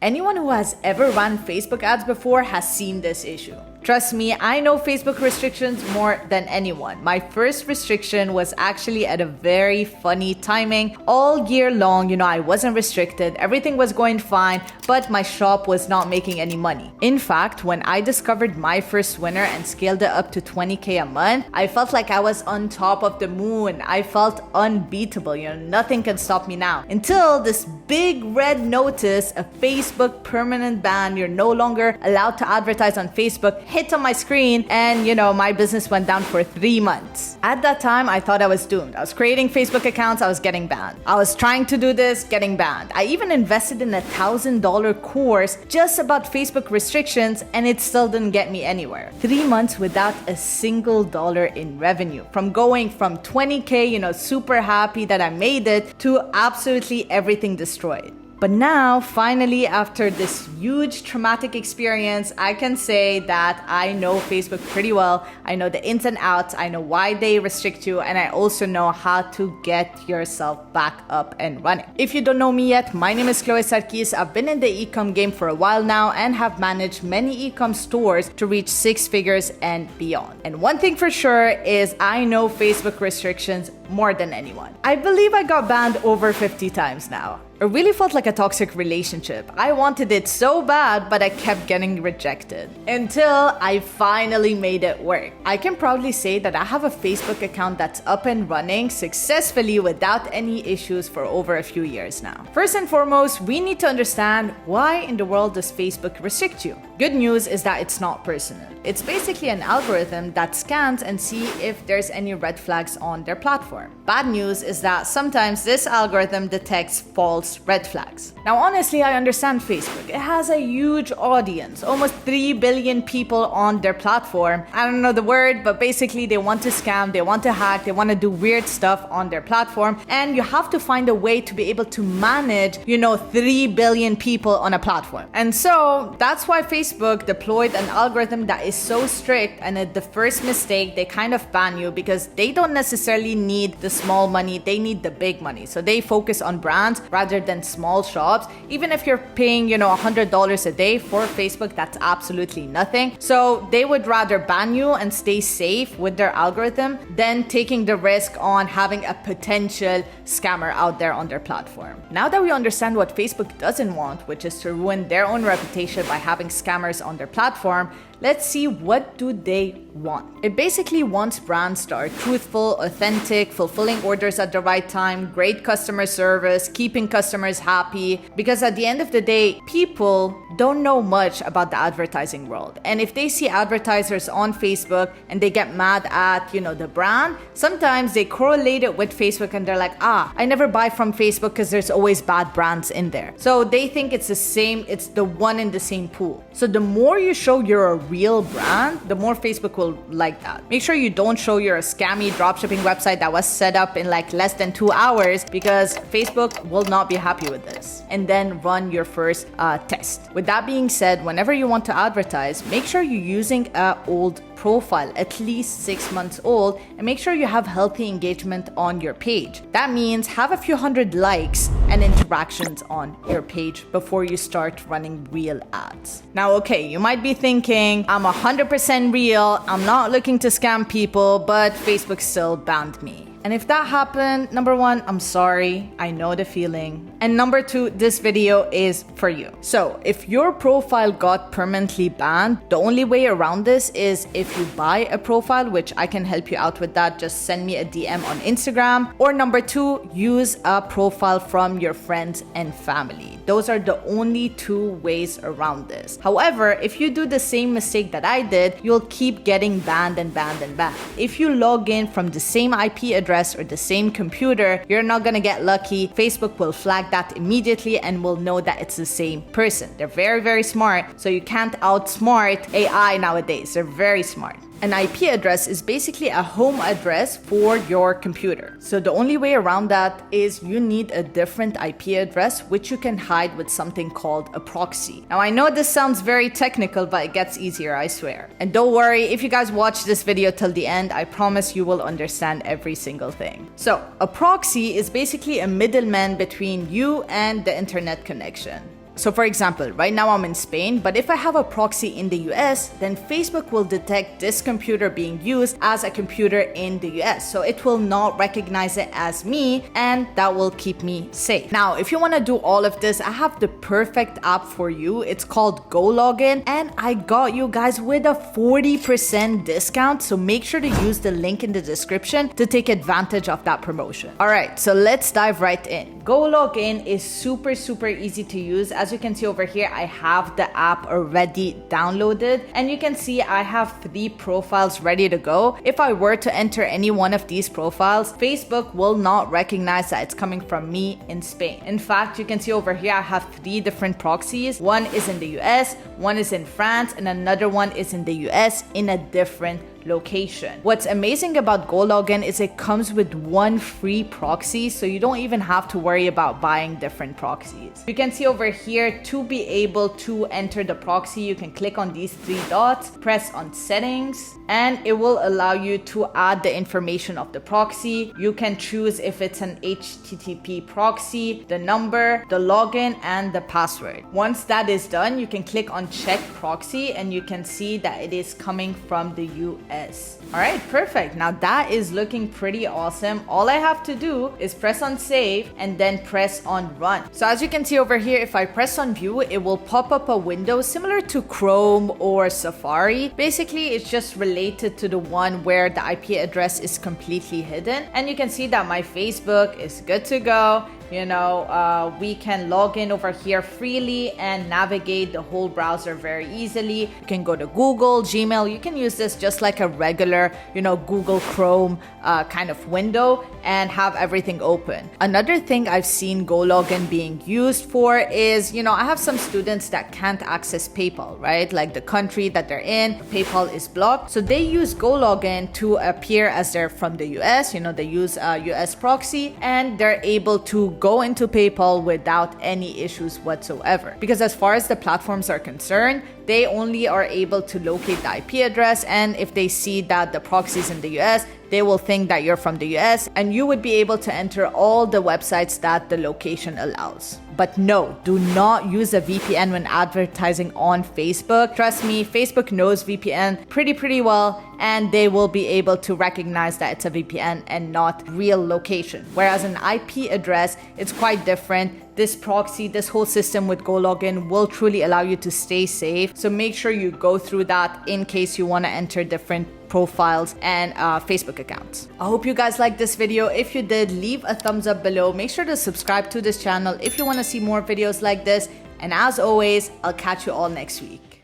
Anyone who has ever run Facebook ads before has seen this issue. Trust me, I know Facebook restrictions more than anyone. My first restriction was actually at a very funny timing. All year long, I wasn't restricted, everything was going fine, but my shop was not making any money. In fact, when I discovered my first winner and scaled it up to 20K a month, I felt like I was on top of the moon. I felt unbeatable, nothing can stop me now. Until this big red notice, a Facebook permanent ban, you're no longer allowed to advertise on Facebook, hit on my screen, and my business went down for 3 months. At that time, I thought I was doomed. I was creating Facebook accounts, I was getting banned. I was trying to do this, getting banned. I even invested in a $1,000 course just about Facebook restrictions, and it still didn't get me anywhere. 3 months without a single dollar in revenue. From going from 20K, super happy that I made it, to absolutely everything destroyed. But now, finally, after this huge traumatic experience, I can say that I know Facebook pretty well. I know the ins and outs, I know why they restrict you, and I also know how to get yourself back up and running. If you don't know me yet, my name is Sarkis. I've been in the e-com game for a while now and have managed many e-com stores to reach 6 figures and beyond. And one thing for sure is I know Facebook restrictions more than anyone. I believe I got banned over 50 times now. It really felt like a toxic relationship. I wanted it so bad, but I kept getting rejected until I finally made it work. I can proudly say that I have a Facebook account that's up and running successfully without any issues for over a few years now. First and foremost, we need to understand why in the world does Facebook restrict you? Good news is that it's not personal. It's basically an algorithm that scans and sees if there's any red flags on their platform. Bad news is that sometimes this algorithm detects false red flags. Now, honestly, I understand Facebook. It has a huge audience, almost 3 billion people on their platform. I don't know the word, but basically they want to scam, they want to hack, they want to do weird stuff on their platform. And you have to find a way to be able to manage, 3 billion people on a platform. And so that's why Facebook deployed an algorithm that is so strict, and at the first mistake, they kind of ban you because they don't necessarily need the small money, they need the big money. So they focus on brands rather than small shops. Even if you're paying, $100 a day for Facebook, that's absolutely nothing. So they would rather ban you and stay safe with their algorithm than taking the risk on having a potential scammer out there on their platform. Now that we understand what Facebook doesn't want, which is to ruin their own reputation by having scammers on their platform, let's see what do they want. It basically wants brands that are truthful, authentic, fulfilling orders at the right time, great customer service, keeping customers happy. Because at the end of the day, people don't know much about the advertising world. And if they see advertisers on Facebook and they get mad at, the brand, sometimes they correlate it with Facebook and they're like, I never buy from Facebook because there's always bad brands in there. So they think it's the same, it's the one in the same pool. So the more you show you're a real brand, the more Facebook will like that. Make sure you don't show you're a scammy dropshipping website that was set up in less than 2 hours, because Facebook will not be happy with this. And then run your first test. With that being said, whenever you want to advertise, make sure you're using an old profile, at least 6 months old, and make sure you have healthy engagement on your page. That means have a few hundred likes and interactions on your page before you start running real ads. Now, okay, you might be thinking, I'm 100% real, I'm not looking to scam people, but Facebook still banned me. And if that happened, number one, I'm sorry, I know the feeling. And number two, this video is for you. So if your profile got permanently banned, the only way around this is if you buy a profile, which I can help you out with that. Just send me a DM on Instagram. Or number two, use a profile from your friends and family. Those are the only 2 ways around this. However, if you do the same mistake that I did, you'll keep getting banned and banned and banned. If you log in from the same IP address or the same computer, you're not gonna get lucky. Facebook will flag that immediately and will know that it's the same person. They're very, very smart, so you can't outsmart AI nowadays. They're very smart. An IP address is basically a home address for your computer. So the only way around that is you need a different IP address, which you can hide with something called a proxy. Now, I know this sounds very technical, but it gets easier, I swear. And don't worry, if you guys watch this video till the end, I promise you will understand every single thing. So a proxy is basically a middleman between you and the internet connection. So for example, right now I'm in Spain, but if I have a proxy in the US, then Facebook will detect this computer being used as a computer in the US. So it will not recognize it as me, and that will keep me safe. Now, if you want to do all of this, I have the perfect app for you. It's called GoLogin, and I got you guys with a 40% discount. So make sure to use the link in the description to take advantage of that promotion. All right, so let's dive right in. GoLogin is super easy to use. As you can see over here, I have the app already downloaded, and you can see I have 3 profiles ready to go. If I were to enter any one of these profiles, Facebook will not recognize that it's coming from me in Spain. In fact, you can see over here I have 3 different proxies. One is in the US, one is in France, and another one is in the US in a different location. What's amazing about GoLogin is it comes with 1 free proxy, so you don't even have to worry about buying different proxies. You can see over here, to be able to enter the proxy, you can click on these 3 dots, press on settings, and it will allow you to add the information of the proxy. You can choose if it's an HTTP proxy, the number, the login, and the password. Once that is done, you can click on check proxy, and you can see that it is coming from the US. All right, perfect. Now that is looking pretty awesome. All I have to do is press on save and then press on run. So as you can see over here, if I press on view, it will pop up a window similar to Chrome or Safari. Basically, it's just related to the one where the IP address is completely hidden. And you can see that my Facebook is good to go. We can log in over here freely and navigate the whole browser very easily. You can go to Google, Gmail. You can use this just like a regular, Google Chrome kind of window and have everything open. Another thing I've seen GoLogin being used for is, I have some students that can't access PayPal, right? Like the country that they're in, PayPal is blocked. So they use GoLogin to appear as they're from the US. They use a US proxy, and they're able to go into PayPal without any issues whatsoever. Because as far as the platforms are concerned, they only are able to locate the IP address, and if they see that the proxy is in the US, they will think that you're from the US, and you would be able to enter all the websites that the location allows. But no, do not use a VPN when advertising on Facebook. Trust me, Facebook knows VPN pretty well, and they will be able to recognize that it's a VPN and not real location. Whereas an IP address, it's quite different. This proxy, this whole system with GoLogin will truly allow you to stay safe. So make sure you go through that in case you want to enter different profiles and Facebook accounts. I hope you guys liked this video. If you did, leave a thumbs up below. Make sure to subscribe to this channel if you want to see more videos like this. And as always, I'll catch you all next week.